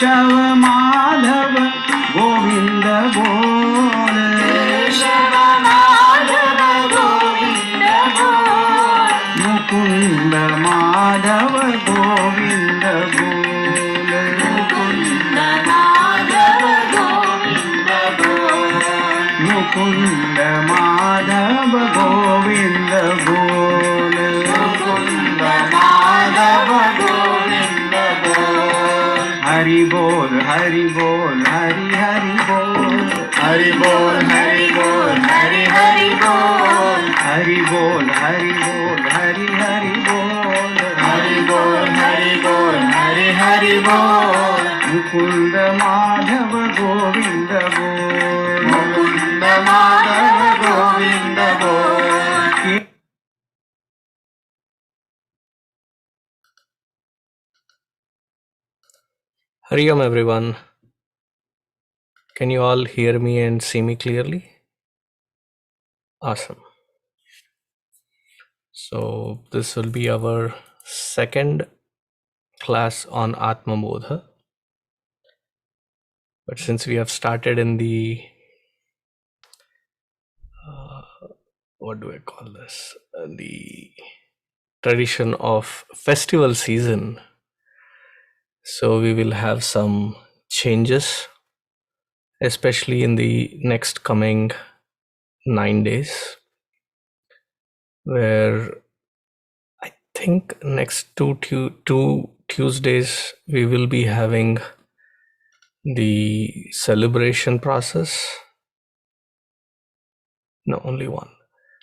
केशव माधव गोविंद बोल केशव माधव गोविंद बोल मुकुंद माधव गोविंद बोल मुकुंद माधव गोविंद बोल मुकुंद माधव गोविंद बोल मुकुंद माधव गोविंद बोल हरि बोल हरि बोल हरि हरि बोल हरि बोल हरि बोल हरि हरि बोल हरि बोल हरि बोल हरि हरि बोल हरि बोल हरि बोल हरि हरि बोल मुकुंद माधव गोविंद बोल मुकुंद माधव गोविंद बोल Hari Om everyone. Can you all hear me and see me clearly? Awesome. So this will be our second class on ātmabodha. But since we have started in the what do I call this? The tradition of festival season. So we will have some changes, especially in the next coming 9 days, where I think next two Tuesdays we will be having the celebration process. No, only one.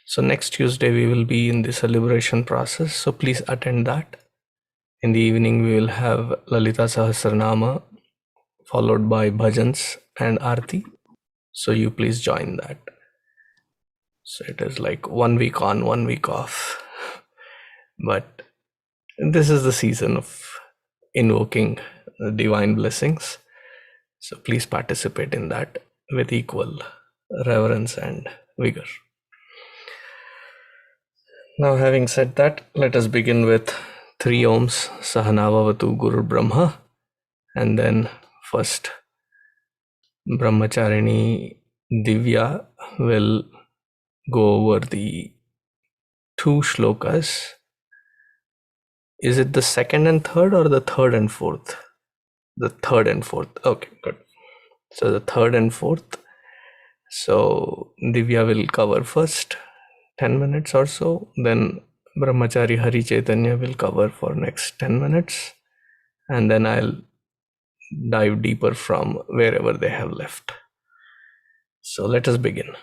So next Tuesday we will be in the celebration process. So please attend that. In the evening we will have Lalita Sahasranama followed by bhajans and Aarti. So you please join that. So it is like 1 week on, 1 week off. But this is the season of invoking divine blessings. So please participate in that with equal reverence and vigor. Now, having said that, let us begin with 3 Oms Sahanavavatu Guru Brahma, and then first Brahmacharini Divya will go over the 2 shlokas. Is it the second and third or the third and fourth? The third and fourth. Okay, good. So the third and fourth. So Divya will cover first 10 minutes or so. Then Brahmachari Hari Chaitanya will cover for next 10 minutes. And then I'll dive deeper from wherever they have left. So let us begin.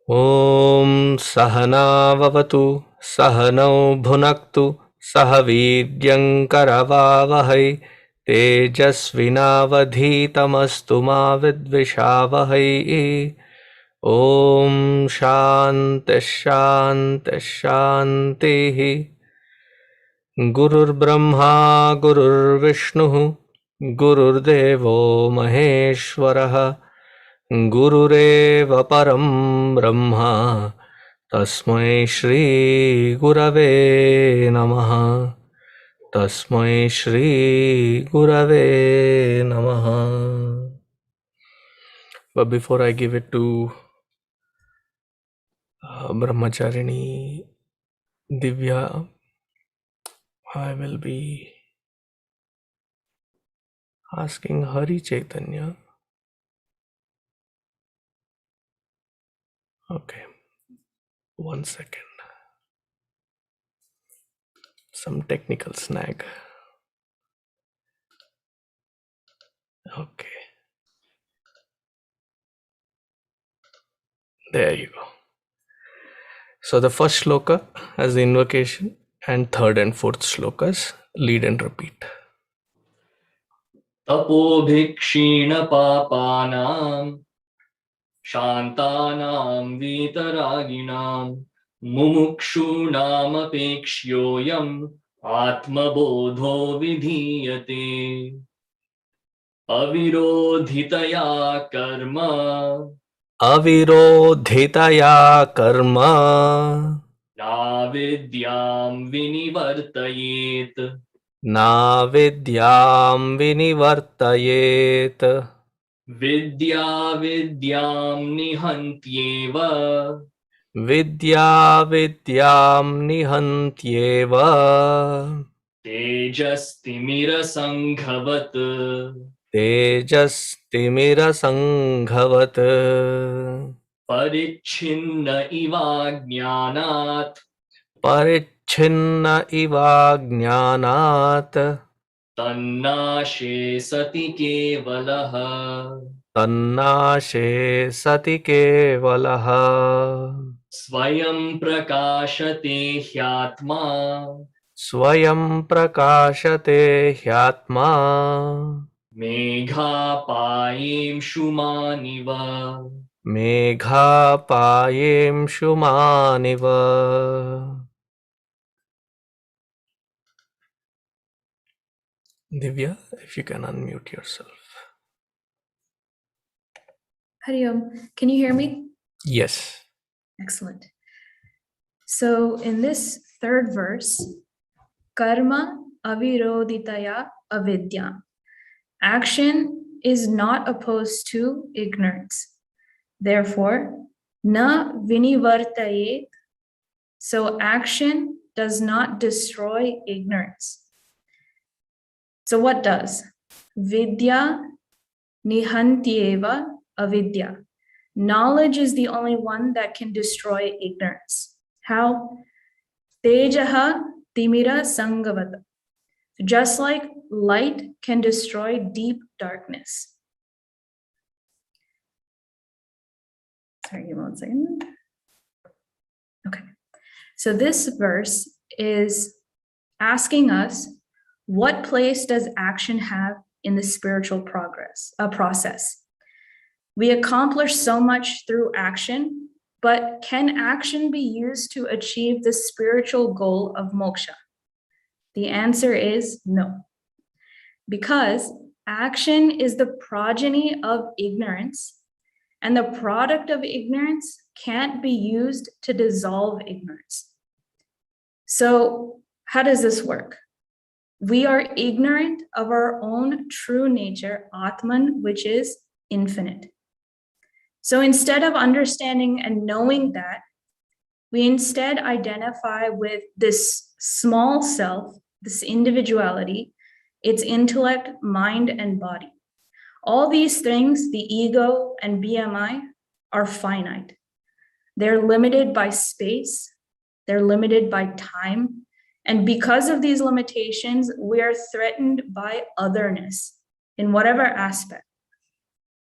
ॐ सहनाववतु सहनौ भुनक्तु सह वीर्यङ्करवावहै तेजस्विनावधीतमस्तु मा विद्विषावहै ॐ शान्तिः शान्तिः शान्तिः गुरुर्ब्रह्मा गुरुर्विष्णुः गुरुर्देवो महेश्वरः गुरुरेव परं ब्रह्मा तस्मै श्री गुरवे नमः तस्मै श्री गुरवे नमः. But before I give it to Brahmacharini Divya, I will be asking Hari Chaitanya. Okay, 1 second. Some technical snag. Okay. There you go. So the first shloka has the invocation, and third and fourth shlokas lead and repeat. तपोभिक्षीण पापानां शान्तानां वीतरागिणां मुमुक्षूणामपेक्ष्योऽयम् आत्मबोधो विधीयते अविरोधितया कर्म अविरोधितया कर्म नाविद्यां विनिवर्तयेत् नाविद्यां विनिवर्तयेत् विद्या विद्यां निहन्त्येव विद्या विद्यां निहन्त्येव तेजस्तिमिरसङ्घवत् तेजस्तिमिरसङ्घवत् परिच्छिन्न इवाज्ञानात् परिच्छिन्न इवाज्ञानात् तन्नाशे सति केवलः तन्नाशे सति केवलः स्वयं प्रकाशते ह्यात्मा स्वयं प्रकाशते ह्यात्मा मेघापायेषुमानिव मेघापायेषुमानिव. Divya, if you can unmute yourself. Hari Om. Can you hear me? Yes. Excellent. So in this third verse, karma aviroditaya avidya. Action is not opposed to ignorance. Therefore, na vinivartayet. So action does not destroy ignorance. So what does? Vidya nihantyeva avidya. Knowledge is the only one that can destroy ignorance. How? Tejaha timira sangavata. Just like light can destroy deep darkness. Sorry, give me 1 second. Okay. So this verse is asking us, what place does action have in the spiritual process? We accomplish so much through action, but can action be used to achieve the spiritual goal of moksha? The answer is no. Because action is the progeny of ignorance, and the product of ignorance can't be used to dissolve ignorance. So how does this work? We are ignorant of our own true nature, Atman, which is infinite. So instead of understanding and knowing that, we instead identify with this small self, this individuality, its intellect, mind, and body. All these things, the ego and BMI, are finite. They're limited by space, they're limited by time, and because of these limitations, we are threatened by otherness in whatever aspect.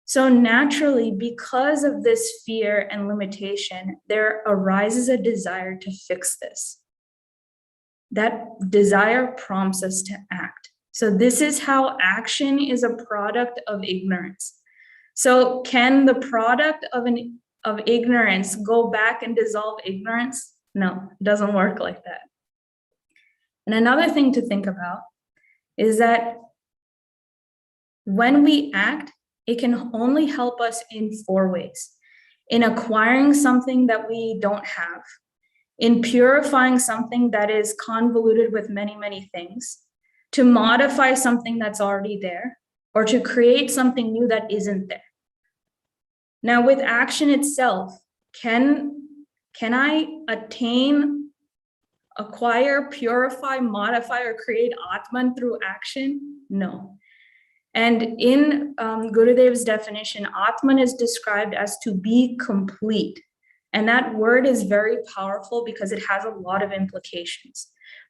So naturally, because of this fear and limitation, there arises a desire to fix this. That desire prompts us to act. So this is how action is a product of ignorance. So can the product of ignorance go back and dissolve ignorance? No, it doesn't work like that. And another thing to think about is that when we act, it can only help us in 4 ways. In acquiring something that we don't have, in purifying something that is convoluted with many, many things, to modify something that's already there, or to create something new that isn't there. Now, with action itself, can I attain, acquire, purify, modify, or create Atman through action? No. And in Gurudev's definition, Atman is described as to be complete. And that word is very powerful because it has a lot of implications.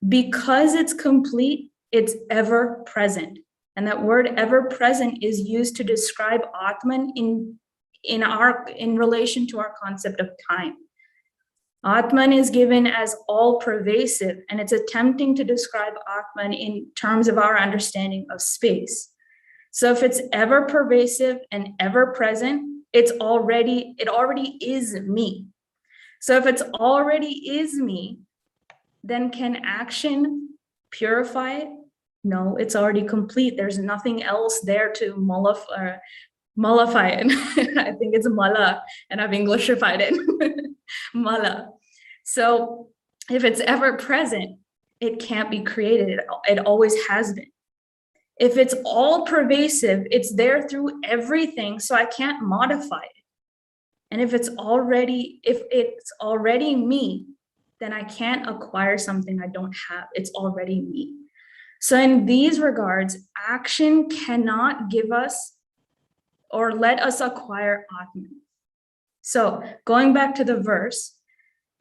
Because it's complete, it's ever present. And that word ever present is used to describe Atman in relation to our concept of time. Atman is given as all pervasive, and it's attempting to describe Atman in terms of our understanding of space. So if it's ever pervasive and ever present, it already is me. So if it's already is me, then can action purify it? No, it's already complete. There's nothing else there to mollify it. I think it's mala, and I've Englishified it. Mala. So if it's ever present, it can't be created. It always has been. If it's all pervasive, it's there through everything, so I can't modify it. And if it's already me, then I can't acquire something I don't have. It's already me. So in these regards, action cannot give us or let us acquire Atman. So going back to the verse,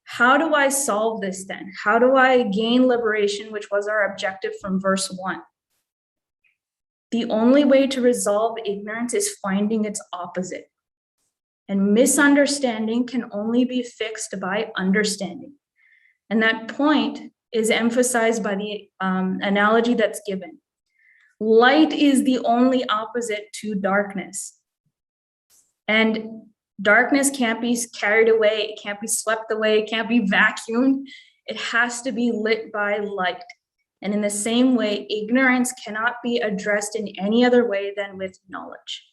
how do I solve this then? How do I gain liberation, which was our objective from verse 1? The only way to resolve ignorance is finding its opposite. And misunderstanding can only be fixed by understanding. And that point is emphasized by the analogy that's given. Light is the only opposite to darkness. And darkness can't be carried away, it can't be swept away, it can't be vacuumed. It has to be lit by light. And in the same way, ignorance cannot be addressed in any other way than with knowledge.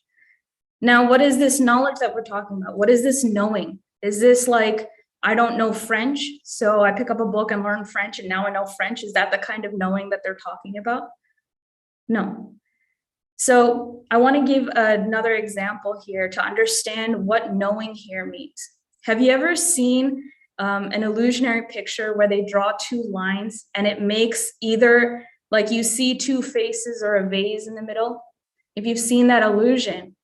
Now, what is this knowledge that we're talking about? What is this knowing? Is this like, I don't know French, so I pick up a book and learn French and now I know French? Is that the kind of knowing that they're talking about? No. So I want to give another example here to understand what knowing here means. Have you ever seen an illusionary picture where they draw two lines and it makes either like you see two faces or a vase in the middle? If you've seen that illusion,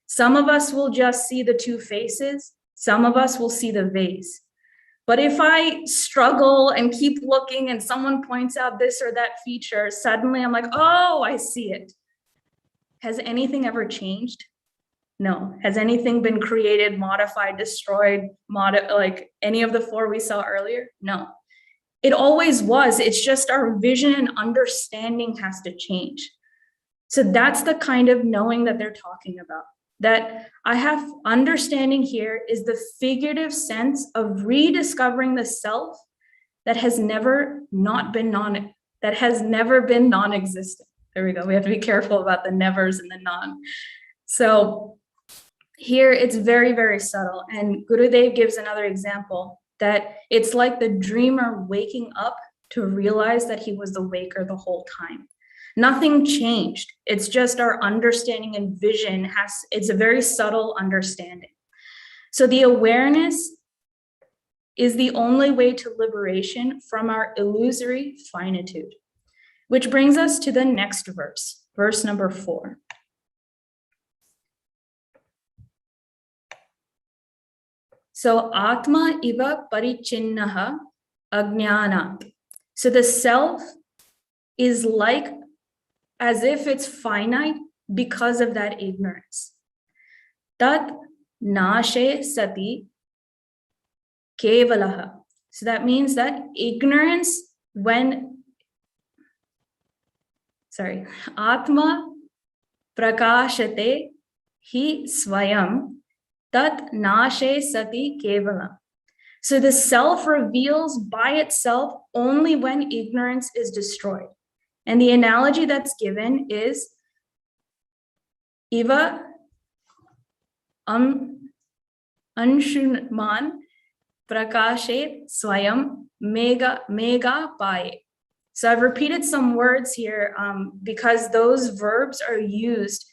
some of us will just see the two faces, some of us will see the vase. But if I struggle and keep looking and someone points out this or that feature, suddenly I'm like, oh, I see it. Has anything ever changed? No. Has anything been created, modified, destroyed, like any of the four we saw earlier? No. It always was. It's just our vision and understanding has to change. So that's the kind of knowing that they're talking about. That I have understanding here is the figurative sense of rediscovering the self that has never been non-existent. There we go. We have to be careful about the nevers and the non. So here it's very, very subtle. And Gurudev gives another example that it's like the dreamer waking up to realize that he was the waker the whole time. Nothing changed. It's just our understanding and vision it's a very subtle understanding. So the awareness is the only way to liberation from our illusory finitude, which brings us to the next verse, verse number 4. So Atma iva parichinnaha ajnanat. So the self is like as if it's finite because of that ignorance. Tat nashe sati kevalaha. So that means that ignorance Atma prakashate hi swayam tat nashe sati kevalam. So the self reveals by itself only when ignorance is destroyed. And the analogy that's given is Iva Anshunman Prakashet Swayam Mega Paye. So I've repeated some words here because those verbs are used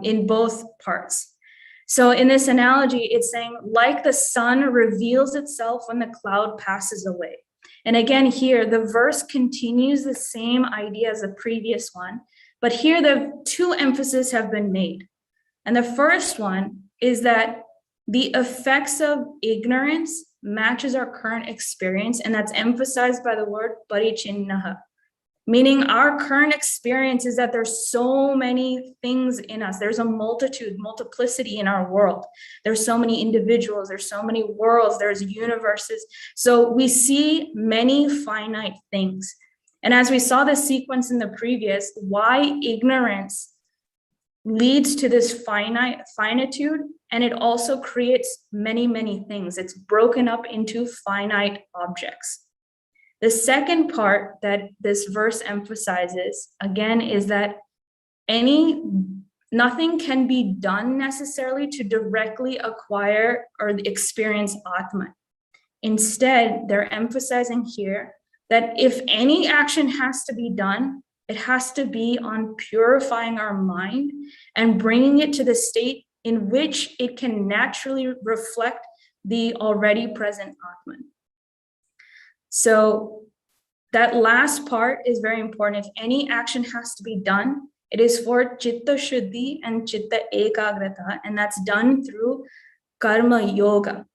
in both parts. So in this analogy, it's saying like the sun reveals itself when the cloud passes away. And again, here, the verse continues the same idea as the previous one, but here the two emphases have been made. And the first one is that the effects of ignorance matches our current experience, and that's emphasized by the word parichinnaha, meaning our current experience is that there's so many things in us. There's a multiplicity in our world. There's so many individuals, there's so many worlds, there's universes. So we see many finite things. And as we saw this sequence in the previous, why ignorance leads to this finitude, and it also creates many things. It's broken up into finite objects. The second part that this verse emphasizes, again, is that nothing can be done necessarily to directly acquire or experience Atman. Instead, they're emphasizing here that if any action has to be done, it has to be on purifying our mind and bringing it to the state in which it can naturally reflect the already present Atman. So that last part is very important. If any action has to be done, it is for chitta shuddhi and chitta ekagrata, and that's done through karma yoga.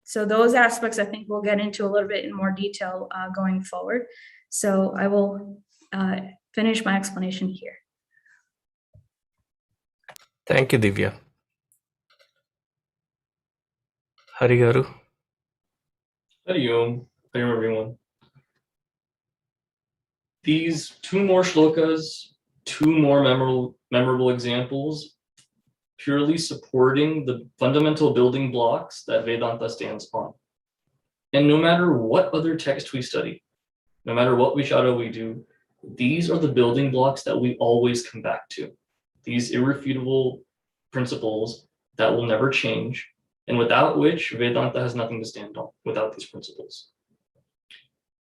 So those aspects, I think we'll get into a little bit in more detail going forward. So I will finish my explanation here. Thank you, Divya. Harigaru. Hari Om. Hari Om, everyone. These two more shlokas, two more memorable examples, purely supporting the fundamental building blocks that Vedanta stands on. And no matter what other text we study, no matter what Vichara we do, these are the building blocks that we always come back to. These irrefutable principles that will never change, and without which Vedanta has nothing to stand on, without these principles.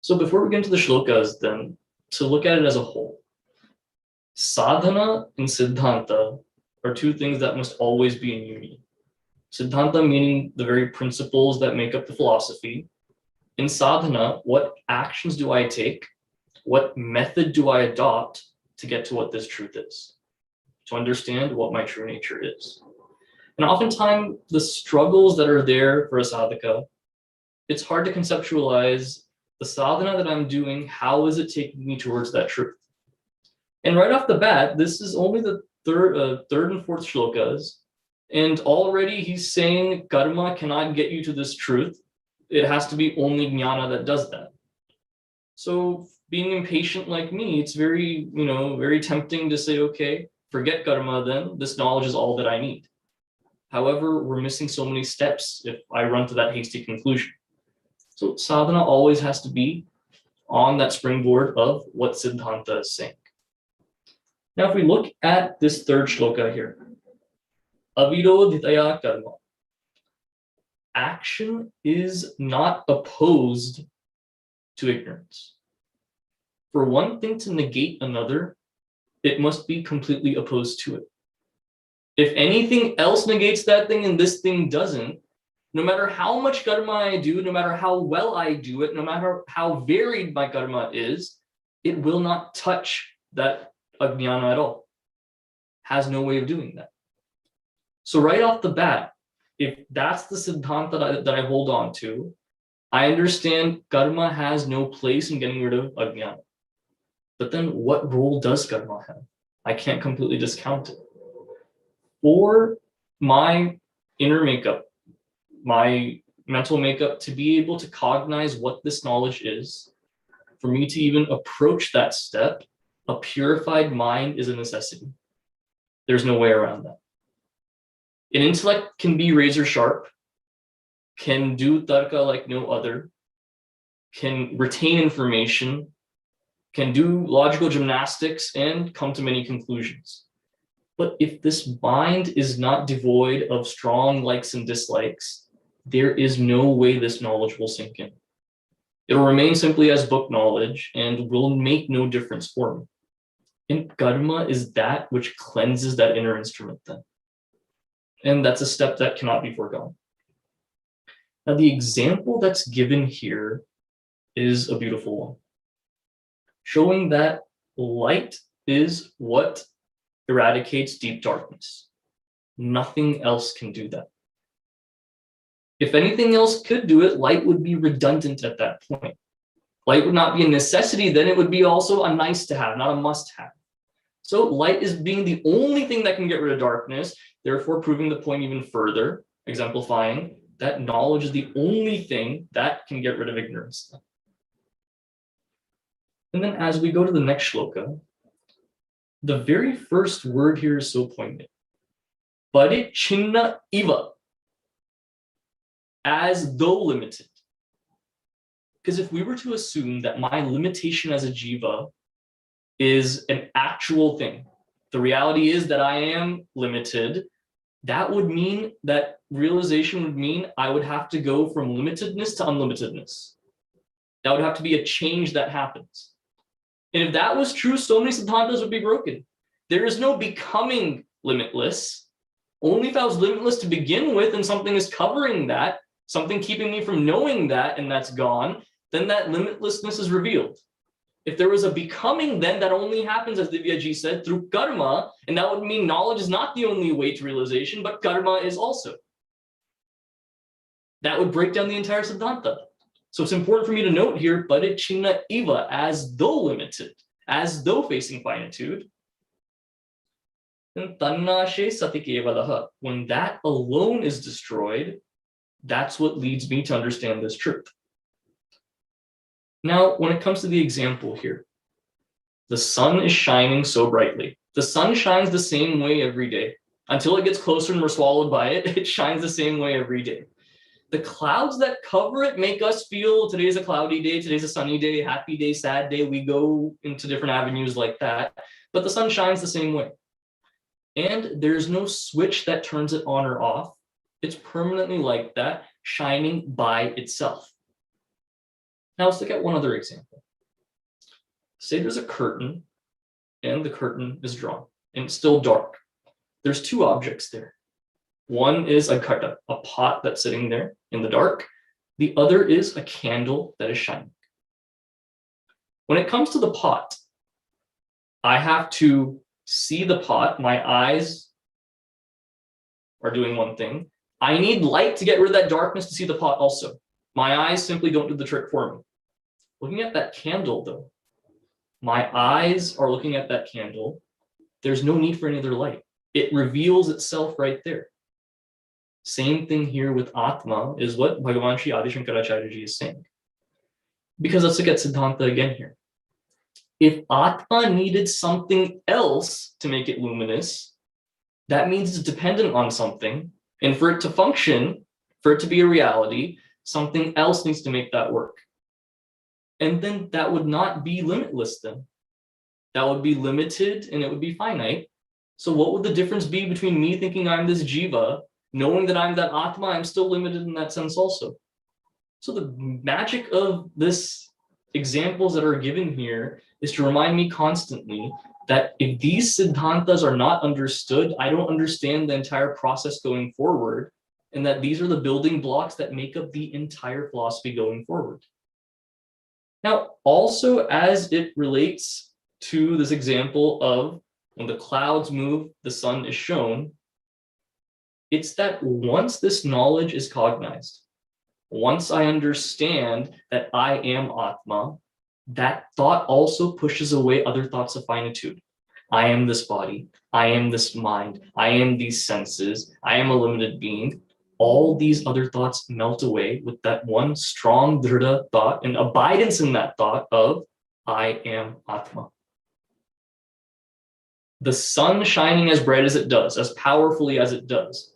So before we get into the shlokas, then, to look at it as a whole, sadhana and siddhanta are two things that must always be in union. Siddhanta meaning the very principles that make up the philosophy. In sadhana, what actions do I take? What method do I adopt to get to what this truth is? To understand what my true nature is. And oftentimes, the struggles that are there for a sadhaka, it's hard to conceptualize the sadhana that I'm doing, how is it taking me towards that truth? And right off the bat, this is only the third and fourth shlokas, and already he's saying karma cannot get you to this truth. It has to be only jnana that does that. So being impatient like me, it's very, very tempting to say, okay, forget karma then, this knowledge is all that I need. However, we're missing so many steps if I run to that hasty conclusion. So sadhana always has to be on that springboard of what Siddhanta is saying. Now, if we look at this third shloka here, avirodhitaya karma, action is not opposed to ignorance. For one thing to negate another, it must be completely opposed to it. If anything else negates that thing and this thing doesn't, no matter how much karma I do, no matter how well I do it, no matter how varied my karma is, it will not touch that ajnana at all. Has no way of doing that. So right off the bat, if that's the siddhanta that I hold on to, I understand karma has no place in getting rid of ajnana. But then what role does karma have? I can't completely discount it. For my inner makeup, my mental makeup, to be able to cognize what this knowledge is, for me to even approach that step, a purified mind is a necessity. There's no way around that. An intellect can be razor sharp, can do tarka like no other, can retain information, can do logical gymnastics and come to many conclusions. But if this mind is not devoid of strong likes and dislikes, there is no way this knowledge will sink in. It'll remain simply as book knowledge and will make no difference for me. And karma is that which cleanses that inner instrument then. And that's a step that cannot be foregone. Now, the example that's given here is a beautiful one, showing that light is what eradicates deep darkness. Nothing else can do that. If anything else could do it, light would be redundant at that point. Light would not be a necessity, then it would be also a nice to have, not a must have. So light is being the only thing that can get rid of darkness, therefore proving the point even further, exemplifying that knowledge is the only thing that can get rid of ignorance. And then as we go to the next shloka, the very first word here is so poignant. Parichinna iva, as though limited. Because if we were to assume that my limitation as a jiva is an actual thing, the reality is that I am limited, that would mean that realization would mean I would have to go from limitedness to unlimitedness. That would have to be a change that happens. And if that was true, so many siddhantas would be broken. There is no becoming limitless. Only if I was limitless to begin with and something is covering that, something keeping me from knowing that, and that's gone, then that limitlessness is revealed. If there was a becoming, then that only happens, as Divyaji said, through karma, and that would mean knowledge is not the only way to realization, but karma is also. That would break down the entire siddhanta. So it's important for me to note here, parichinna iva, as though limited, as though facing finitude. And tannashe satikevalaha, when that alone is destroyed, that's what leads me to understand this truth. Now, when it comes to the example here, the sun is shining so brightly. The sun shines the same way every day. Until it gets closer and we're swallowed by it, it shines the same way every day. The clouds that cover it make us feel today's a cloudy day, today's a sunny day, happy day, sad day. We go into different avenues like that, but the sun shines the same way. And there's no switch that turns it on or off. It's permanently like that, shining by itself. Now let's look at one other example. Say there's a curtain and the curtain is drawn and it's still dark. There's two objects there. One is a pot that's sitting there in the dark. The other is a candle that is shining. When it comes to the pot, I have to see the pot. My eyes are doing one thing. I need light to get rid of that darkness to see the pot also. My eyes simply don't do the trick for me. Looking at that candle though, my eyes are looking at that candle. There's no need for any other light. It reveals itself right there. Same thing here with Atma is what Bhagavan Shri Adi Shankaracharya Ji is saying. Because let's look at Siddhanta again here. If Atma needed something else to make it luminous, that means it's dependent on something. And for it to function, for it to be a reality, something else needs to make that work. And then that would not be limitless then. That would be limited and it would be finite. So what would the difference be between me thinking I'm this jiva, knowing that I'm that Atma, I'm still limited in that sense also. So the magic of this examples that are given here is to remind me constantly that if these siddhantas are not understood, I don't understand the entire process going forward, and that these are the building blocks that make up the entire philosophy going forward. Now, also as it relates to this example of when the clouds move, the sun is shown, it's that once this knowledge is cognized, once I understand that I am Atma, that thought also pushes away other thoughts of finitude. I am this body, I am this mind, I am these senses, I am a limited being. All these other thoughts melt away with that one strong dhrida thought and abidance in that thought of I am Atma. The sun shining as bright as it does, as powerfully as it does,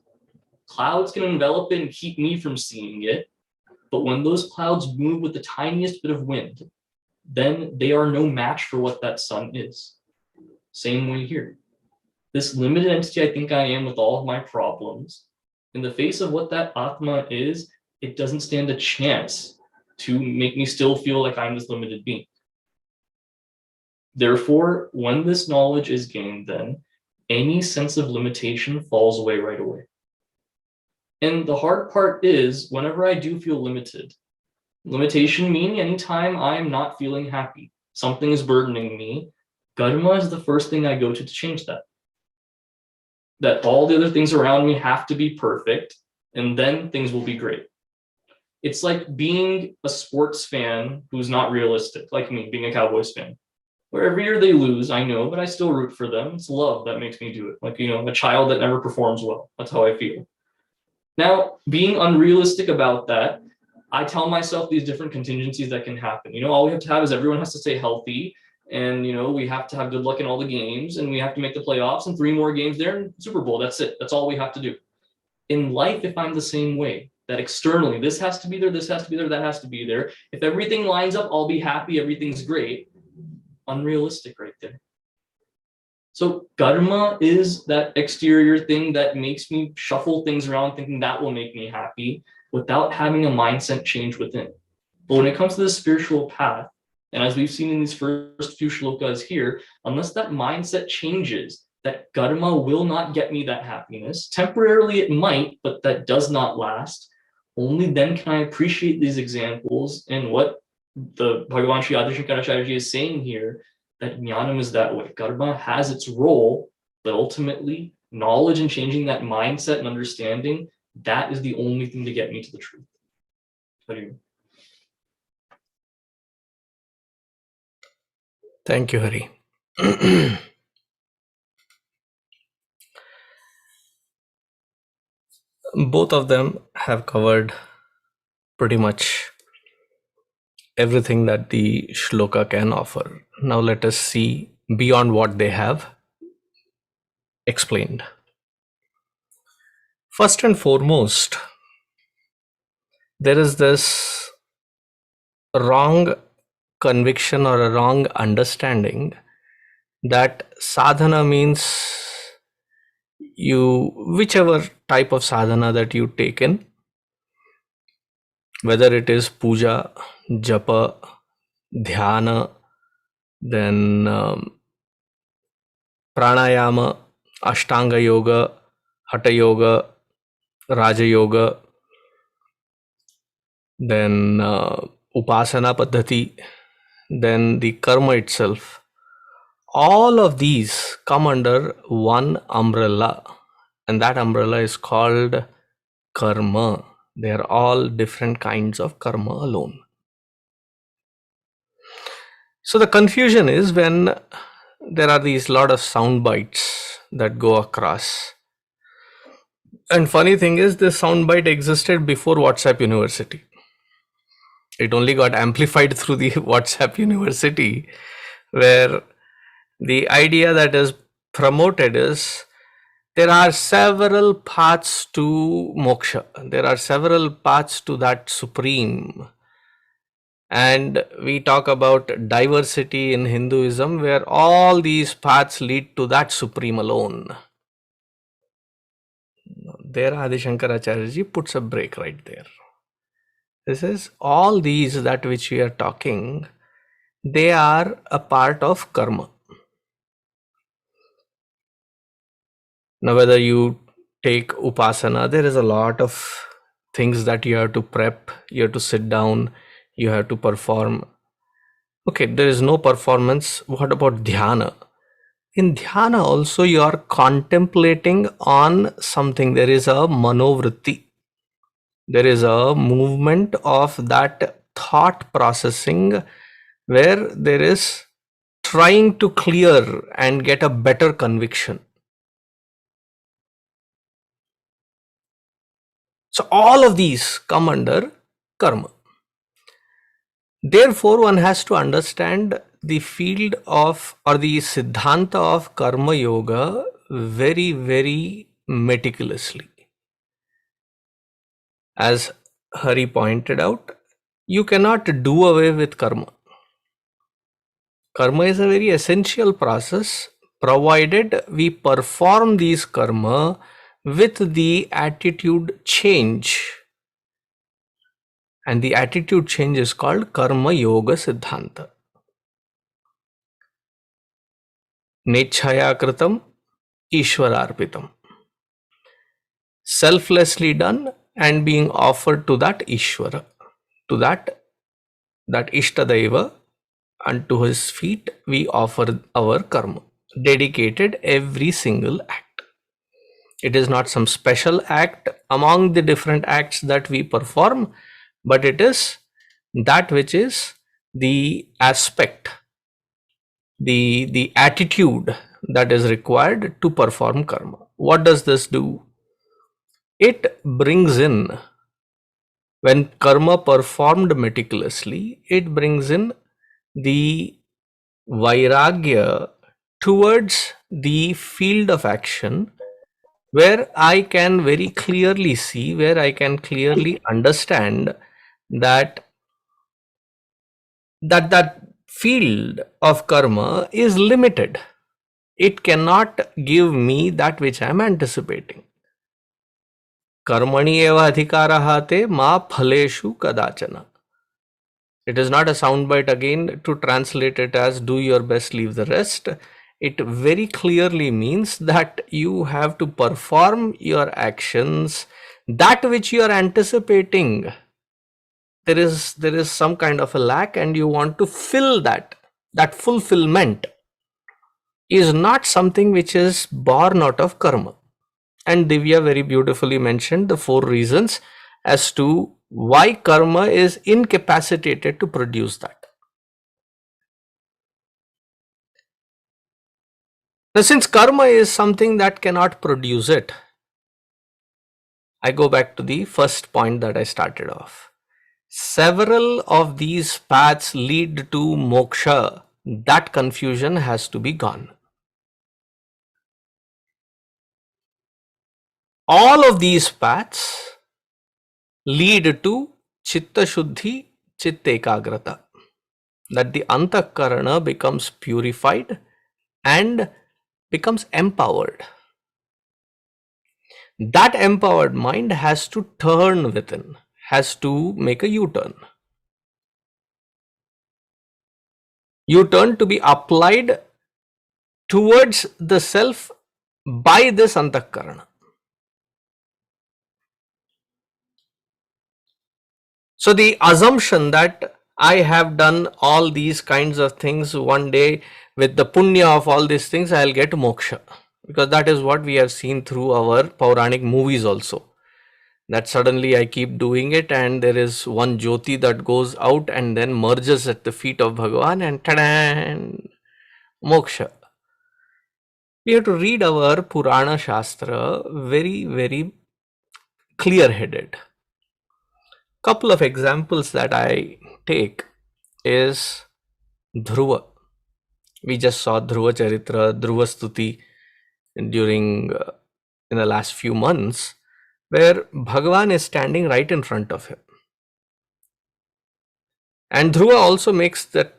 clouds can envelop it and keep me from seeing it. But when those clouds move with the tiniest bit of wind, then they are no match for what that sun is. Same way here. This limited entity I think I am with all of my problems, in the face of what that Atma is, it doesn't stand a chance to make me still feel like I'm this limited being. Therefore, when this knowledge is gained, then any sense of limitation falls away right away. And the hard part is, whenever I do feel limited, limitation meaning anytime I'm not feeling happy, something is burdening me, karma is the first thing I go to change that. That all the other things around me have to be perfect, and then things will be great. It's like being a sports fan who's not realistic, like me, being a Cowboys fan. Where every year they lose, I know, but I still root for them. It's love that makes me do it. Like, a child that never performs well. That's how I feel. Now, being unrealistic about that, I tell myself these different contingencies that can happen. All we have to have is everyone has to stay healthy, and we have to have good luck in all the games, and we have to make the playoffs and 3 more games there in Super Bowl. That's it. That's all we have to do. In life, if I'm the same way, that externally, this has to be there, this has to be there, that has to be there. If everything lines up, I'll be happy, everything's great. Unrealistic right there. So karma is that exterior thing that makes me shuffle things around thinking that will make me happy without having a mindset change within. But when it comes to the spiritual path, and as we've seen in these first few shlokas here, unless that mindset changes, that karma will not get me that happiness. Temporarily it might, but that does not last. Only then can I appreciate these examples and what the Bhagavan Sri Adi Shankaracharya is saying here, that jnanam is that way. Karma has its role, but ultimately knowledge and changing that mindset and understanding, that is the only thing to get me to the truth. Thank you, Hari. Both of them have covered pretty much everything that the shloka can offer. Now let us see beyond what they have explained. First and foremost, there is this wrong conviction or a wrong understanding that sadhana means whichever type of sadhana that you take in, whether it is puja, japa, dhyana, then pranayama, ashtanga yoga, hatha yoga, raja yoga, then upasana paddhati, then the karma itself. All of these come under one umbrella, and that umbrella is called karma. They are all different kinds of karma alone. So the confusion is when there are these lot of sound bites that go across. And funny thing is, this sound bite existed before WhatsApp University. It only got amplified through the WhatsApp University, where the idea that is promoted is there are several paths to moksha. There are several paths to that supreme. And we talk about diversity in Hinduism, where all these paths lead to that supreme alone. There Adi Shankaracharya ji puts a break right there. This is all these that which we are talking, they are a part of karma. Now whether you take upasana, there is a lot of things that you have to prep, you have to sit down, you have to perform. Okay, there is no performance. What about dhyana? In dhyana also you are contemplating on something. There is a manovritti. There is a movement of that thought processing where there is trying to clear and get a better conviction. So all of these come under karma. Therefore, one has to understand the field of or the siddhanta of karma yoga very, very meticulously. As Hari pointed out, you cannot do away with karma. Karma is a very essential process, provided we perform these karma with the attitude change. And the attitude change is called karma yoga siddhanta. Nechhaya kritam ishwararpitam. Selflessly done and being offered to that Ishvara, to that Ishtadaiva, and to his feet we offer our karma, dedicated every single act. It is not some special act among the different acts that we perform, but it is that which is the aspect, the attitude that is required to perform karma. What does this do? It brings in, when karma performed meticulously, it brings in the vairagya towards the field of action, where I can very clearly see, where I can clearly understand that that field of karma is limited. It cannot give me that which I am anticipating. Karmani eva adhikaraha te ma phaleshu kadachana. It is not a soundbite again to translate it as do your best, leave the rest. It very clearly means that you have to perform your actions, that which you are anticipating. There is some kind of a lack and you want to fill that. That fulfillment is not something which is born out of karma. And Divya very beautifully mentioned the 4 reasons as to why karma is incapacitated to produce that. Now, since karma is something that cannot produce it, I go back to the first point that I started off. Several of these paths lead to moksha. That confusion has to be gone. All of these paths lead to chitta shuddhi, chitta ekagrata, that the antakarana becomes purified and becomes empowered. That empowered mind has to turn within, has to make a U-turn. U-turn to be applied towards the self by this antakarana. So the assumption that I have done all these kinds of things, one day with the punya of all these things, I'll get moksha. Because that is what we have seen through our Puranic movies also. That suddenly I keep doing it and there is one jyoti that goes out and then merges at the feet of Bhagavan and ta-da, moksha. We have to read our Purana Shastra very, very clear-headed. Couple of examples that I take is Dhruva. We just saw Dhruva Charitra, Dhruva Stuti during in the last few months, where Bhagavan is standing right in front of him. And Dhruva also makes that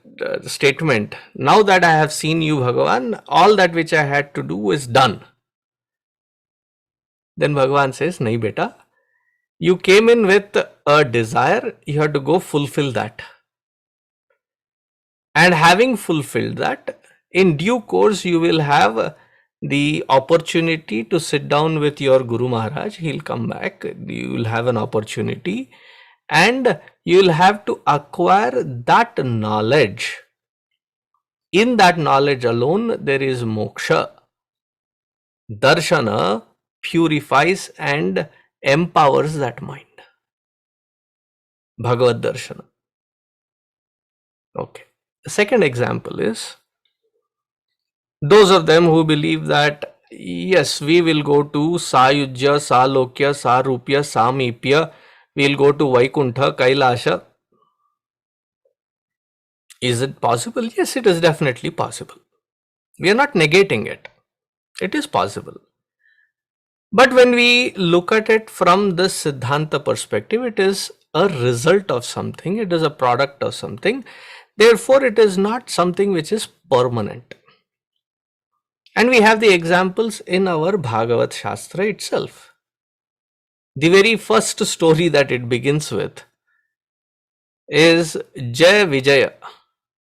statement, now that I have seen you, Bhagavan, all that which I had to do is done. Then Bhagavan says, nahi beta, you came in with a desire, you have to go fulfill that. And having fulfilled that, in due course you will have the opportunity to sit down with your Guru Maharaj. He'll come back, you will have an opportunity and you will have to acquire that knowledge. In that knowledge alone there is moksha. Darshana purifies and empowers that mind. Bhagavad Darshana. Okay. The second example is those of them who believe that yes, we will go to Sayujya, Salokya, Sarupya, Samipya, we will go to Vaikuntha, Kailasha. Is it possible? Yes, it is definitely possible. We are not negating it. It is possible. But when we look at it from the Siddhanta perspective, it is a result of something, it is a product of something. Therefore, it is not something which is permanent. And we have the examples in our Bhagavad Shastra itself. The very first story that it begins with is Jaya Vijaya.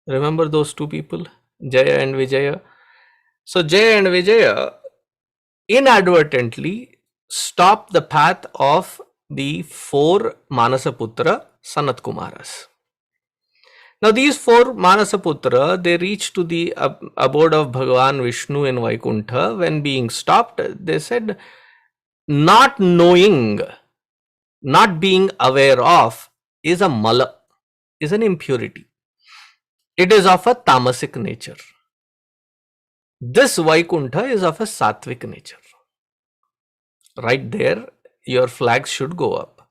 Remember those two people, Jaya and Vijaya? So Jaya and Vijaya inadvertently stop the path of the 4 Manasaputra Sanat Kumaras. Now these 4 Manasaputra, they reach to the abode of Bhagavan Vishnu in Vaikuntha. When being stopped, they said, not knowing, not being aware of is a mala, is an impurity. It is of a tamasic nature. This Vaikuntha is of a sattvic nature. Right there, your flags should go up.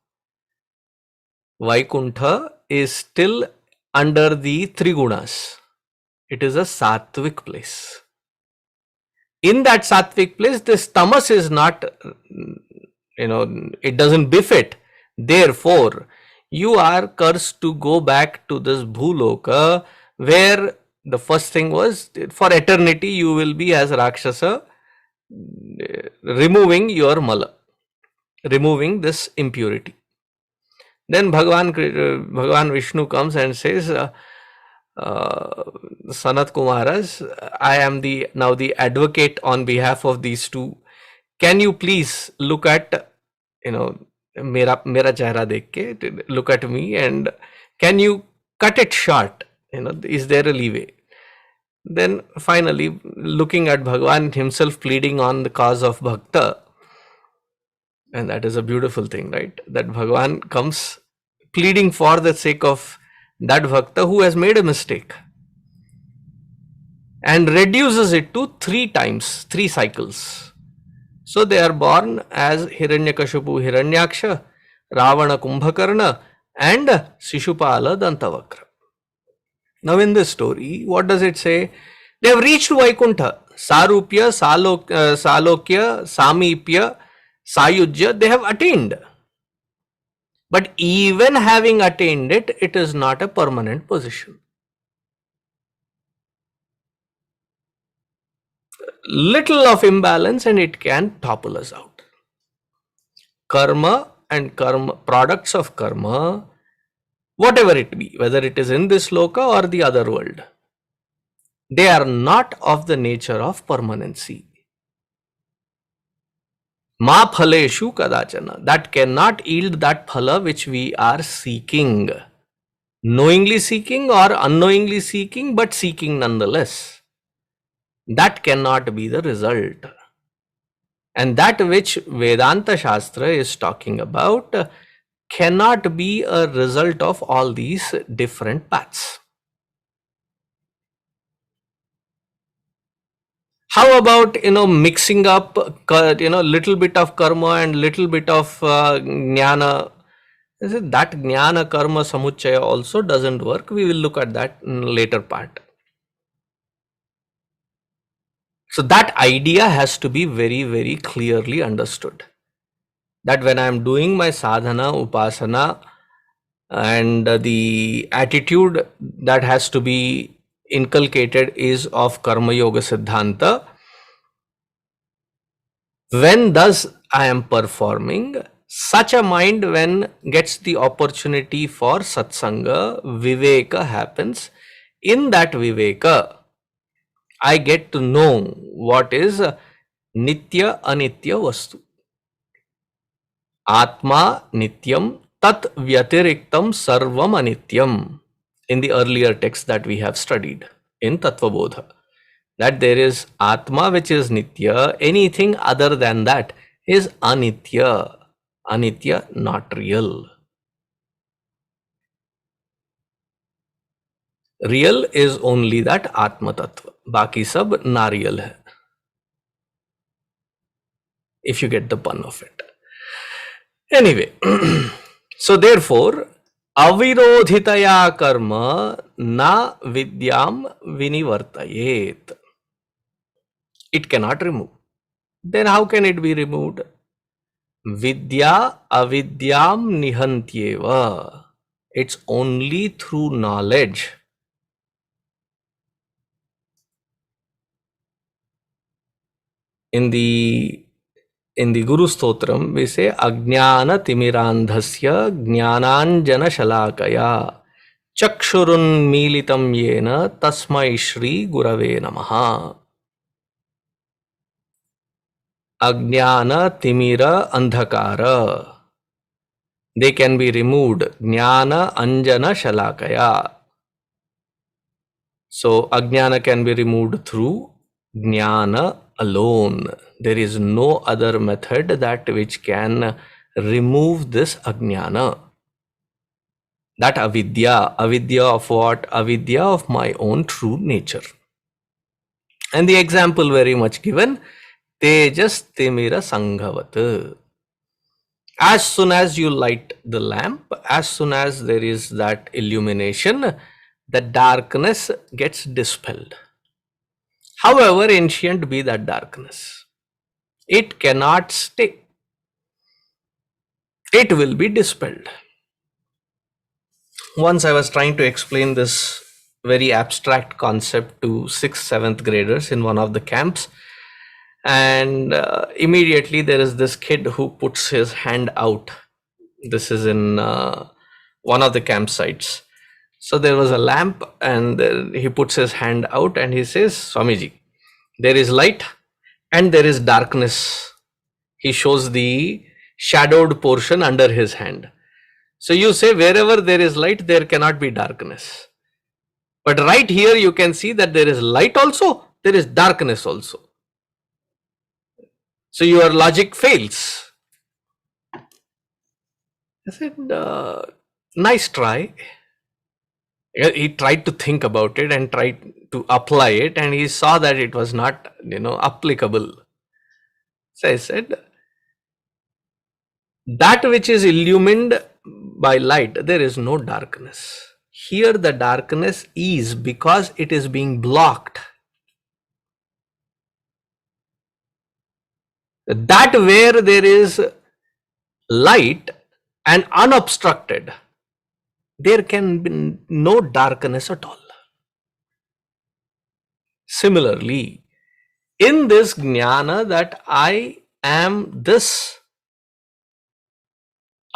Vaikuntha is still under the Trigunas. It is a sattvic place. In that sattvic place, this tamas is not, it doesn't befit. Therefore, you are cursed to go back to this Bhuloka, where the first thing was, for eternity you will be as Rakshasa, removing your mala, removing this impurity. Then Bhagavan Vishnu comes and says, Sanat Kumaras, I am now the advocate on behalf of these two. Can you please look at, mera chehra dekh ke, look at me, and can you cut it short? Is there a leeway? Then finally, looking at Bhagavan himself pleading on the cause of Bhakta, and that is a beautiful thing, right? That Bhagavan comes pleading for the sake of that Bhakta who has made a mistake, and reduces it to 3 times, 3 cycles. So they are born as Hiranyakashipu Hiranyaksha, Ravana Kumbhakarna, and Shishupala Dantavakra. Now in this story, what does it say? They have reached Vaikuntha, Sarupya, Salokya, Samipya, Sayujya, they have attained. But even having attained it, it is not a permanent position. Little of imbalance and it can topple us out. Karma and products of karma, whatever it be, whether it is in this loka or the other world, they are not of the nature of permanency. Ma phaleshu kadachana, that cannot yield that phala which we are seeking. Knowingly seeking or unknowingly seeking, but seeking nonetheless. That cannot be the result. And that which Vedanta Shastra is talking about cannot be a result of all these different paths. How about, mixing up, little bit of karma and little bit of jnana? That jnana karma samuchaya also doesn't work. We will look at that in later part. So that idea has to be very, very clearly understood. That when I am doing my sadhana, upasana, and the attitude that has to be inculcated is of Karma Yoga Siddhanta, when thus I am performing, such a mind when gets the opportunity for satsanga, viveka happens. In that viveka, I get to know what is nitya anitya vastu. Atma nityam tat vyatiriktam sarvam anityam. In the earlier text that we have studied in ātmabodha, that there is Atma which is nitya, anything other than that is anitya. Anitya, not real. Real is only that Atma Tattva. Baki sab na real hai. If you get the pun of it. Anyway, so therefore, avirodhitaya karma na vidyam vinivartayet. It cannot remove. Then how can it be removed? Vidya avidyam nihantyeva. It's only through knowledge. In the Guru Stotram, we say Ajnana Timirandhasya Jnananjana Shalakaya Chakshurun Militam Yena Tasmai Shri Gurave Namaha. Ajnana Timira Andhakara. They can be removed. Jnana Anjana Shalakaya. So Ajnana can be removed through Jnana alone. There is no other method that which can remove this Ajnana. That avidya of what? Avidya of my own true nature. And the example very much given, tejas timira sanghavat. As soon as you light the lamp, as soon as there is that illumination, the darkness gets dispelled. However ancient be that darkness, it cannot stay. It will be dispelled. Once I was trying to explain this very abstract concept to 6th, 7th graders in one of the camps, and immediately there is this kid who puts his hand out. This is in one of the campsites. So there was a lamp, and he puts his hand out and he says, Swamiji, there is light and there is darkness. He shows the shadowed portion under his hand. So you say, wherever there is light, there cannot be darkness. But right here, you can see that there is light also, there is darkness also. So your logic fails. I said, nice try. He tried to think about it and tried to apply it, and he saw that it was not, applicable. So I said, that which is illumined by light, there is no darkness. Here the darkness is because it is being blocked. That where there is light and unobstructed, there can be no darkness at all. Similarly, in this jnana that I am this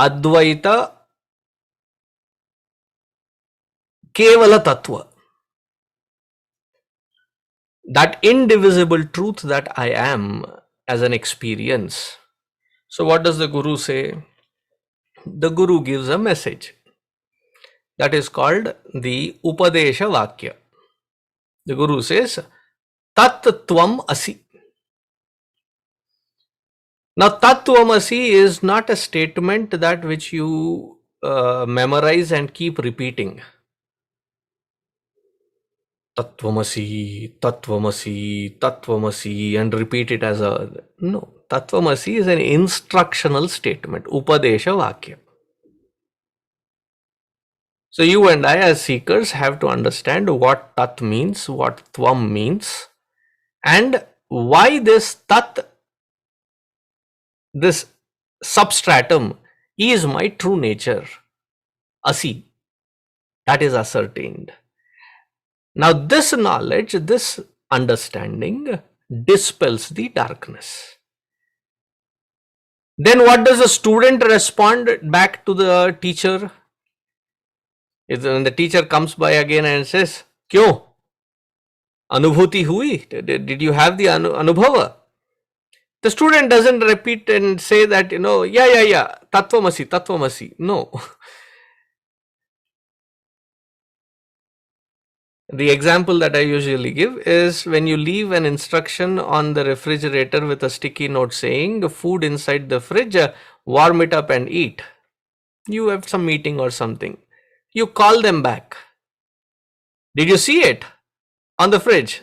Advaita Kevala Tattva, that indivisible truth that I am as an experience. So what does the Guru say? The Guru gives a message that is called the Upadesha Vakya. The Guru says, Tat Tvam Asi. Now, Tat Tvam Asi is not a statement that which you memorize and keep repeating. Tattvamasi, Tattvamasi, Tattvamasi, and repeat it as a. No. Tattvamasi is an instructional statement, Upadesha Vakya. So you and I as seekers have to understand what Tat means, what Tvam means, and why this Tat, this substratum, is my true nature, Asi. That is ascertained. Now this knowledge, this understanding dispels the darkness. Then what does the student respond back to the teacher? When the teacher comes by again and says, Kyo? Anubhuti hui? Did you have the anubhava? The student doesn't repeat and say that, yeah, tattvamasi, tattvamasi. No. The example that I usually give is when you leave an instruction on the refrigerator with a sticky note saying food inside the fridge, warm it up and eat. You have some meeting or something. You call them back. Did you see it on the fridge?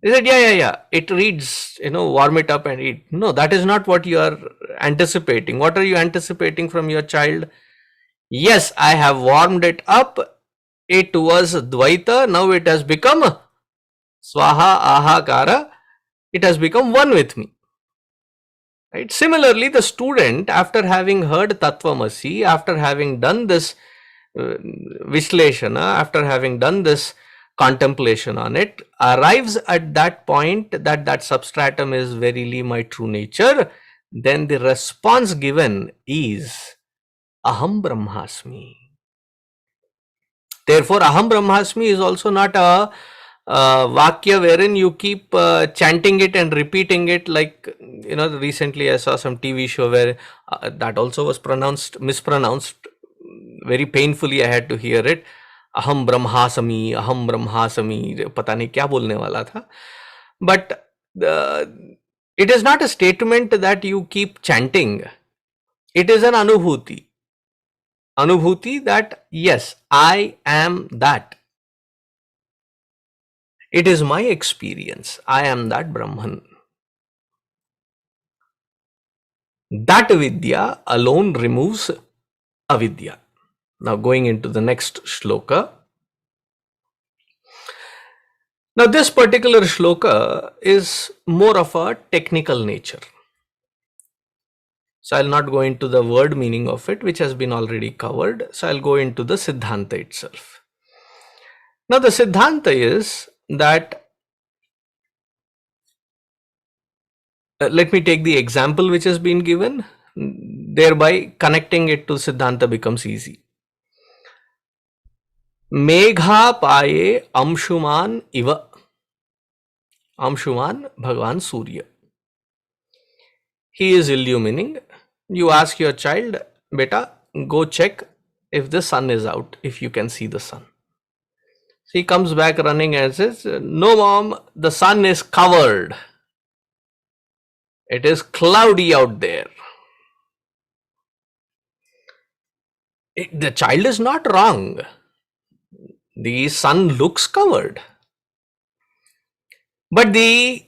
They said, yeah. It reads, warm it up and eat. No, that is not what you are anticipating. What are you anticipating from your child? Yes, I have warmed it up. It was Dvaita, now it has become Swaha Ahakara, it has become one with me. Right? Similarly, the student, after having heard Tattvamasi, after having done this Vishleshana, after having done this contemplation on it, arrives at that point that substratum is verily my true nature, then the response given is Aham Brahmasmi. Therefore, Aham Brahmasmi is also not a Vakya wherein you keep chanting it and repeating it like, recently I saw some TV show where that also was mispronounced. Very painfully I had to hear it. Aham Brahmasami, pata nahi kya bolne wala tha. But it is not a statement that you keep chanting. It is an anubhuti. Anubhuti that yes, I am that. It is my experience. I am that Brahman. That vidya alone removes avidya. Now going into the next shloka. Now this particular shloka is more of a technical nature. So I'll not go into the word meaning of it, which has been already covered. So I'll go into the Siddhanta itself. Now the Siddhanta is that, let me take the example which has been given, thereby connecting it to Siddhanta becomes easy. Megha paye amshuman iva. Amshuman Bhagavan Surya. He is illumining. You ask your child, beta, go check if the sun is out, if you can see the sun. So he comes back running and says, no mom, the sun is covered. It is cloudy out there. The child is not wrong. The sun looks covered. But the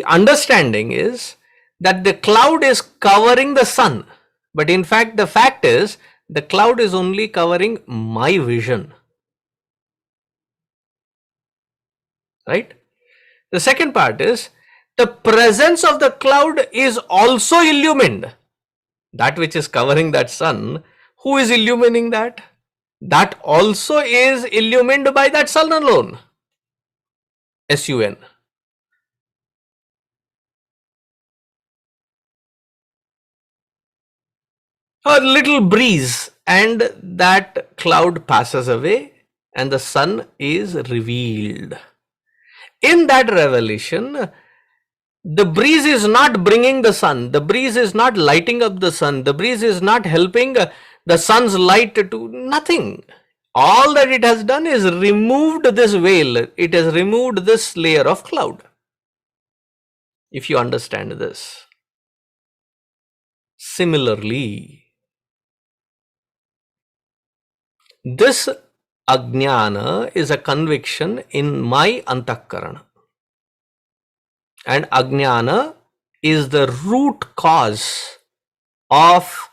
understanding is that the cloud is covering the sun. But in fact, the fact is the cloud is only covering my vision. Right? The second part is the presence of the cloud is also illumined. That which is covering that sun, who is illumining that? That also is illumined by that sun alone. S-U-N. A little breeze and that cloud passes away and the sun is revealed. In that revelation, the breeze is not bringing the sun, the breeze is not lighting up the sun, the breeze is not helping the sun's light to nothing. All that it has done is removed this veil, it has removed this layer of cloud. If you understand this. Similarly, this ajnana is a conviction in my antakarana. And ajnana is the root cause of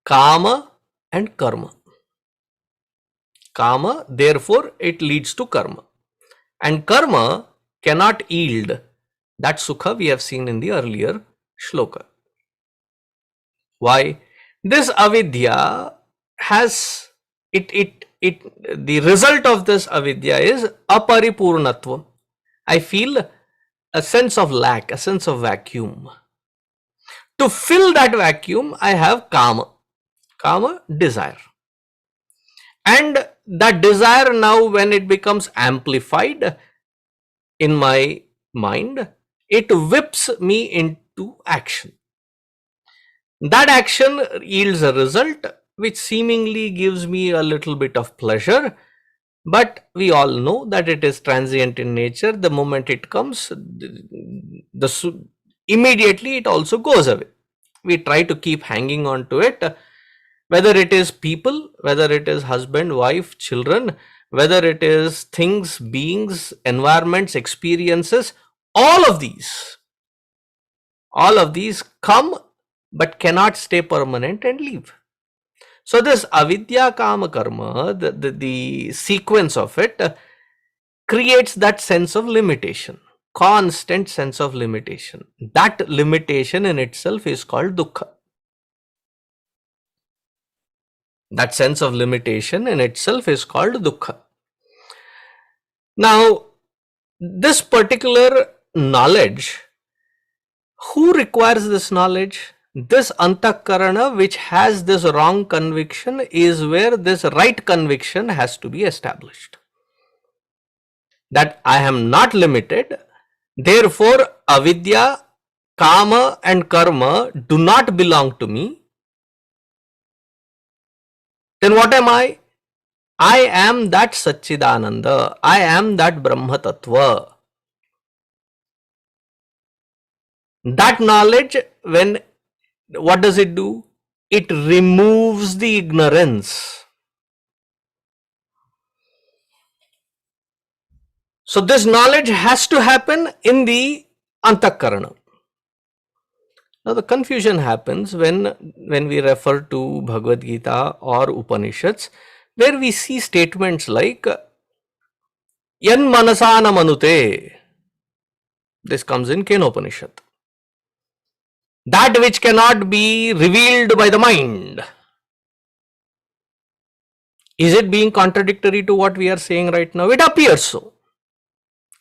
kama and karma. Kama, therefore, it leads to karma. And karma cannot yield that sukha we have seen in the earlier shloka. Why? This avidya has the result of this avidya is aparipurnatvam. I feel a sense of lack, a sense of vacuum. To fill that vacuum, I have kama. Kama, desire. And that desire now, when it becomes amplified in my mind, it whips me into action. That action yields a result which seemingly gives me a little bit of pleasure, but we all know that it is transient in nature. The moment it comes, immediately it also goes away. We try to keep hanging on to it, whether it is people, whether it is husband, wife, children, whether it is things, beings, environments, experiences, all of these come but cannot stay permanent and leave. So this avidya kama karma, the sequence of it creates that sense of limitation, constant sense of limitation. That limitation in itself is called dukkha. That sense of limitation in itself is called dukkha. Now, this particular knowledge, who requires this knowledge? This antakarana which has this wrong conviction is where this right conviction has to be established. That I am not limited, therefore avidya, kama and karma do not belong to me. Then what am I? I am that Satchidananda. I am that Brahma Tattva. That knowledge, what does it do? it removes the ignorance. So this knowledge has to happen in the antakarana. Now the confusion happens when we refer to Bhagavad Gita or Upanishads, where we see statements like yan manasana manute. This comes in Kenopanishad. That which cannot be revealed by the mind. Is it being contradictory to what we are saying right now? It appears so.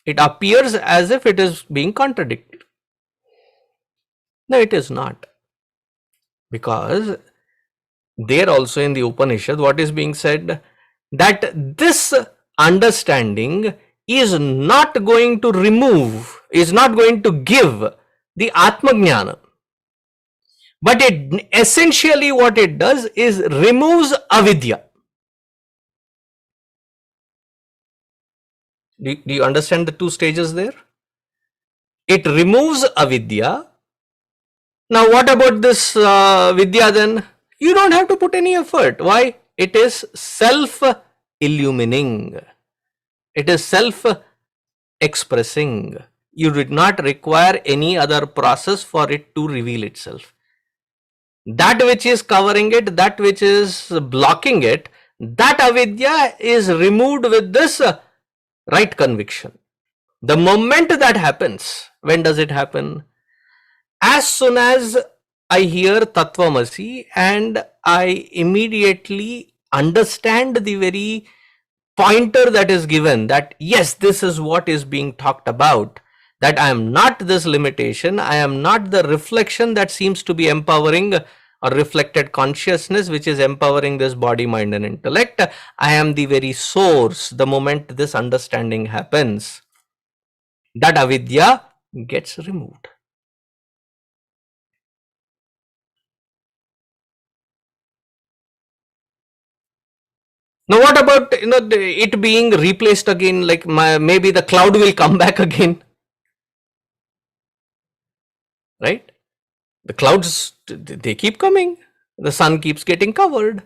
It appears as if it is being contradicted. No, it is not. Because there also in the Upanishad, what is being said? That this understanding is not going to remove, is not going to give the Atmajnana. But it essentially what it does is removes avidya. Do you understand the two stages there? It removes avidya. Now what about this vidya then? You don't have to put any effort. Why? It is self-illumining. It is self-expressing. You did not require any other process for it to reveal itself. That which is covering it, that which is blocking it, that avidya is removed with this right conviction. The moment that happens, when does it happen? As soon as I hear Tattvamasi and I immediately understand the very pointer that is given, that yes, this is what is being talked about, that I am not this limitation, I am not the reflection that seems to be empowering or reflected consciousness which is empowering this body, mind and intellect. I am the very source. The moment this understanding happens, that avidya gets removed. Now what about it being replaced again, like maybe the cloud will come back again, right? The clouds, they keep coming, the sun keeps getting covered,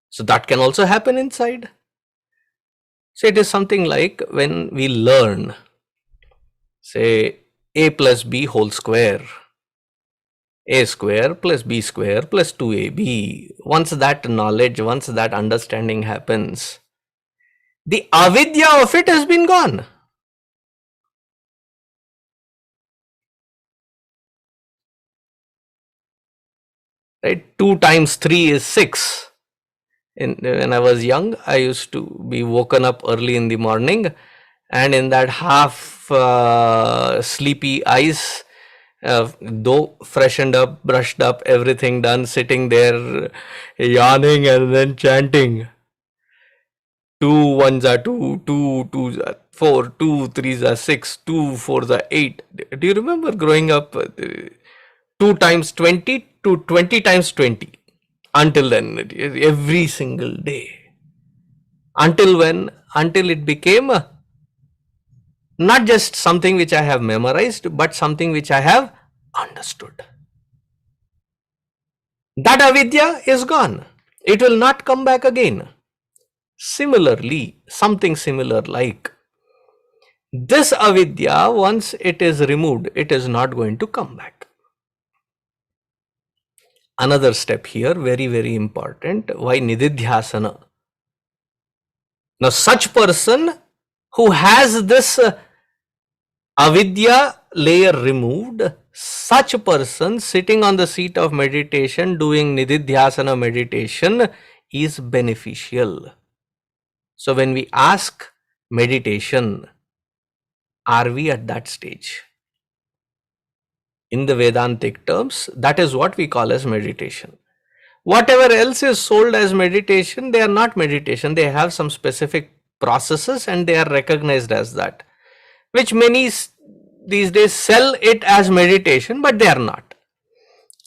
so that can also happen inside. So it is something like when we learn, say a plus b whole square, a square plus b square plus 2ab. Once that knowledge, once that understanding happens, the avidya of it has been gone. Right? 2 times 3 is 6. When I was young, I used to be woken up early in the morning, and in that half sleepy eyes, though freshened up, brushed up, everything done, sitting there yawning and then chanting. 2 ones are 2, 2 twos are 4, 2 threes are 6, 2 fours are 8. Do you remember growing up? 2 times 20 to 20 times 20. Until then, every single day. Until when? Until it became not just something which I have memorized, but something which I have understood. That avidya is gone. It will not come back again. Similarly, something similar like this avidya, once it is removed, it is not going to come back. Another step here, very, very important. Why nididhyasana? Now, such person who has this avidya layer removed, such person sitting on the seat of meditation doing nididhyasana meditation is beneficial. So, when we ask meditation, are we at that stage? In the Vedantic terms, that is what we call as meditation. Whatever else is sold as meditation, they are not meditation. They have some specific processes and they are recognized as that, which many these days sell it as meditation, but they are not.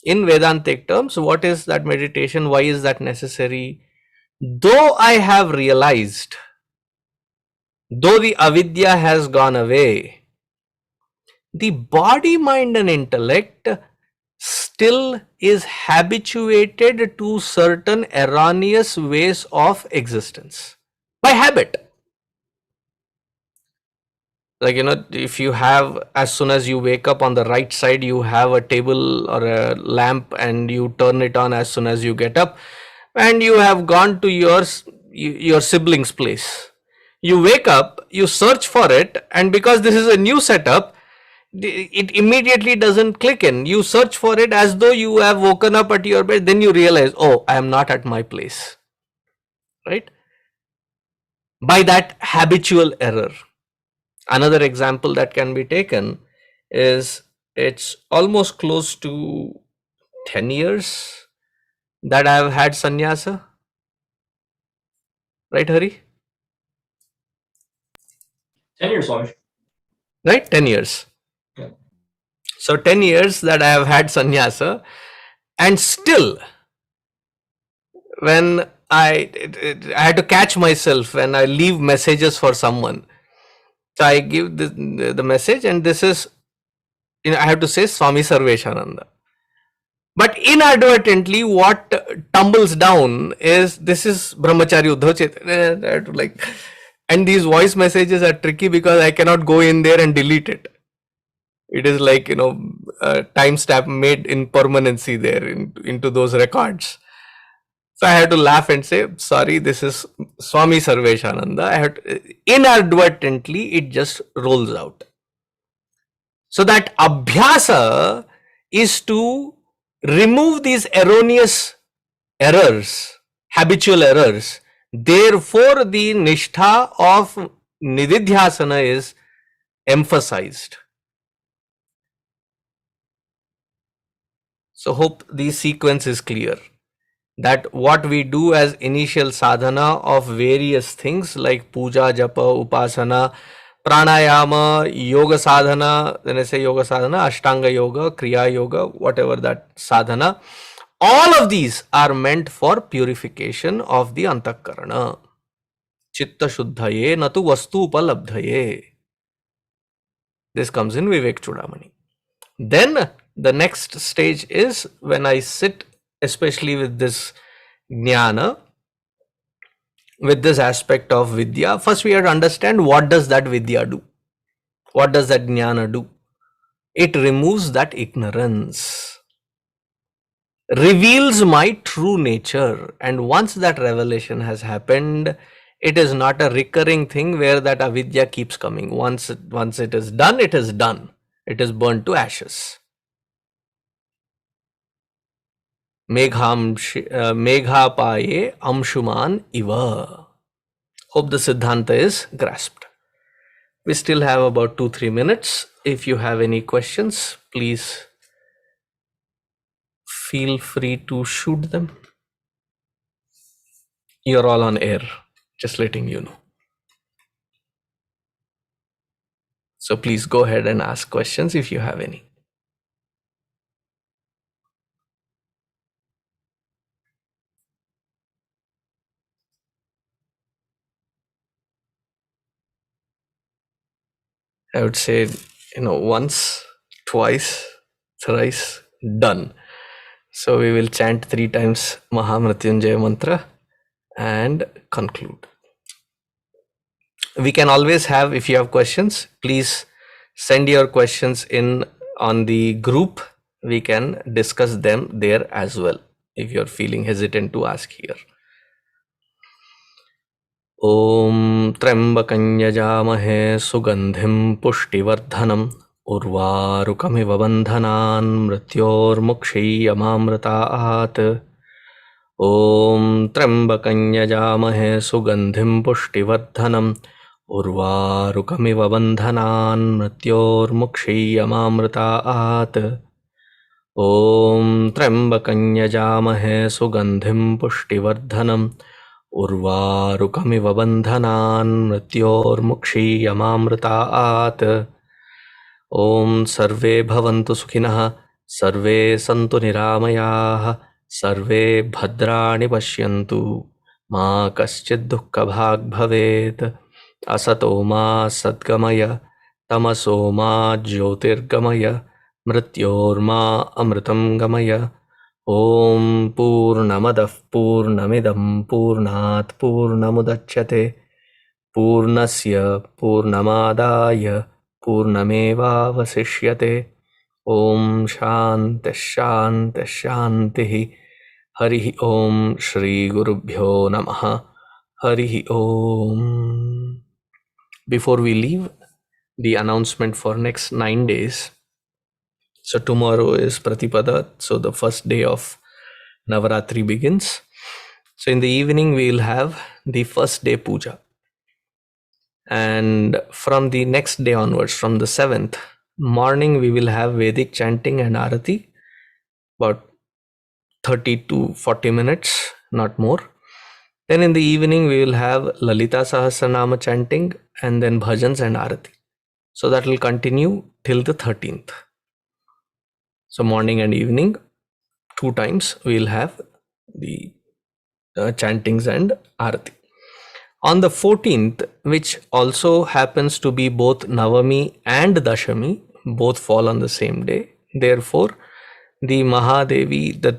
In Vedantic terms, what is that meditation? Why is that necessary? Though I have realized, though the avidya has gone away, the body, mind and intellect still is habituated to certain erroneous ways of existence by habit. Like, if you have, as soon as you wake up, on the right side you have a table or a lamp, and you turn it on as soon as you get up, and you have gone to your sibling's place. You wake up, you search for it, and because this is a new setup, it immediately doesn't click in. You search for it as though you have woken up at your bed, then you realize, oh, I am not at my place, right? By that habitual error. Another example that can be taken is, it's almost close to 10 years that I have had sannyasa. Right, Hari? 10 years, Swami. Right? 10 years. Yeah. So 10 years that I have had sannyasa, and still when I had to catch myself when I leave messages for someone. So I give the message, and this is, I have to say Swami Sarveshananda. But inadvertently, what tumbles down is, this is Brahmachari Uddhav Chaitanya. I have to like, and these voice messages are tricky because I cannot go in there and delete it. It is like, timestamp made in permanency there into those records. So I had to laugh and say, sorry, this is Swami Sarveshananda. I had to, inadvertently, it just rolls out. So that abhyasa is to remove these erroneous errors, habitual errors. Therefore, the nishtha of nididhyasana is emphasized. So hope the sequence is clear. That what we do as initial sadhana of various things like puja, japa, upasana, pranayama, yoga sadhana, when I say yoga sadhana, ashtanga yoga, kriya yoga, whatever that sadhana, all of these are meant for purification of the antakarana. Chitta shuddhaye natu vastu upalabdhaye. This comes in Vivek Chudamani. Then the next stage is when I sit, especially with this jnana, with this aspect of vidya. First we have to understand, what does that vidya do? What does that jnana do? It removes that ignorance, reveals my true nature, and once that revelation has happened, it is not a recurring thing where that avidya keeps coming. Once it is done, it is done. It is burnt to ashes. Meghapaye amshuman iva. Hope the Siddhanta is grasped. We still have about 2-3 minutes. If you have any questions, please feel free to shoot them. You're all on air, just letting you know. So please go ahead and ask questions if you have any. I would say, once, twice, thrice, done. So we will chant 3 times Mahamrityunjaya mantra and conclude. We can always have, if you have questions, please send your questions in on the group. We can discuss them there as well, if you're feeling hesitant to ask here. Om Trambakam yajamahe sugandhim pushtivardhanam urvarukamiva bandhanan mrityormukshiyamamritaat. Om Trambakam yajamahe sugandhim pushtivardhanam urvarukamiva bandhanan mrityormukshiyamamritaat. Om Trambakam yajamahe sugandhim pushtivardhanam urvarukamiva bandhanan mrityormukshiyamamritaat. Om Sarve bhavantu sukhinah, Sarve santu niramayah, Sarve bhadrani pashyantu, Ma kaschid dukkha bhag bhavet. Asato ma sadgamaya, Tamaso ma jyotirgamaya, मृत्योर्मा अमृतं गमय। ॐ पूर्णमदः पूर्णमिदं पूर्णात् पूर्णमुदच्यते पूर्णस्य पूर्णमादाय पूर्णमेवावशिष्यते। ॐ शान्तिः शान्तिः शान्तिः। हरिः ॐ श्रीगुरुभ्यो नमः। हरिः ॐ। Before we leave, the announcement for next 9 days. So tomorrow is Pratipada, so the first day of Navaratri begins. So in the evening we will have the first day puja. And from the next day onwards, from the 7th morning, we will have Vedic chanting and Arati, about 30 to 40 minutes, not more. Then in the evening, we will have Lalita Sahasranama chanting and then bhajans and Arati. So that will continue till the 13th. So morning and evening, 2 times, we will have the chantings and Arati. On the 14th, which also happens to be both Navami and Dashami, both fall on the same day. Therefore, the Mahadevi, the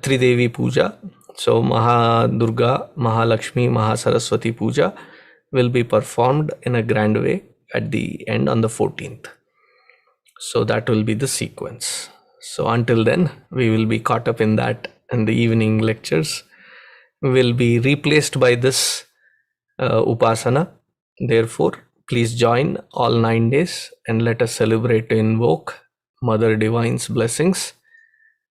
Tridevi Puja, so Mahadurga, Mahalakshmi, Mahasaraswati Puja will be performed in a grand way at the end on the 14th. So that will be the sequence. So until then, we will be caught up in that, and the evening lectures will be replaced by this Upasana. Therefore, please join all 9 days and let us celebrate to invoke Mother Divine's blessings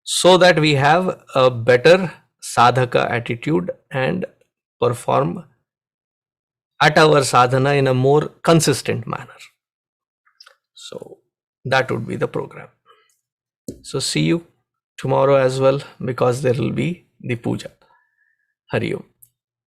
so that we have a better sadhaka attitude and perform at our sadhana in a more consistent manner. So that would be the program. So see you tomorrow as well, because there will be the puja. Hari Om.